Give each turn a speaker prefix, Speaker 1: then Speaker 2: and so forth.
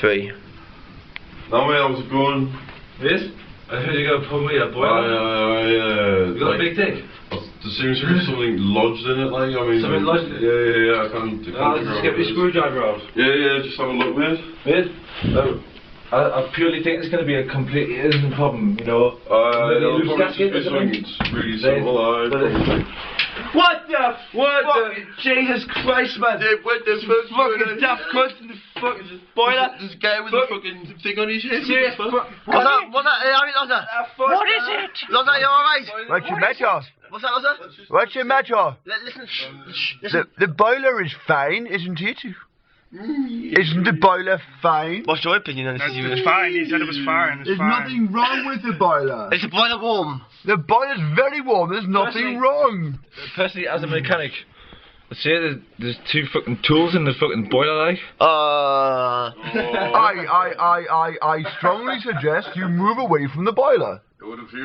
Speaker 1: 3.
Speaker 2: No, mate, how's it going?
Speaker 3: Yes? I heard you got a problem with your boiler. You got a big dick?
Speaker 2: There seems to be something lodged in it, like, I mean...
Speaker 3: Something lodged in it?
Speaker 2: Yeah, I can't
Speaker 3: Just get your screwdriver out.
Speaker 2: Yeah, just have a look, mate.
Speaker 3: Mate? I purely think it's going to be a completely innocent problem, you know.
Speaker 2: It'll probably just be something really simple,
Speaker 1: What the? Jesus Christ, man!
Speaker 2: Yeah, what the fuck?
Speaker 1: Fucking daft cunt in the fucking boiler.
Speaker 2: This guy with the fucking thing on his head.
Speaker 1: Serious fuck.
Speaker 4: What's that? Lotta?
Speaker 1: What is it?
Speaker 4: Lotta, you alright?
Speaker 5: What's your matter?
Speaker 4: What's that, Lotta?
Speaker 5: What's your matter?
Speaker 4: Listen, listen.
Speaker 5: The boiler is fine, isn't it? Isn't the boiler fine?
Speaker 4: What's your opinion on this?
Speaker 6: It was fine, he said it was fine.
Speaker 5: There's nothing wrong with the boiler.
Speaker 4: Is the boiler warm?
Speaker 5: The boiler's very warm, there's nothing wrong.
Speaker 3: Personally, as a mechanic, I'd say there's 2 fucking tools in the fucking boiler, like.
Speaker 5: I strongly suggest you move away from the boiler.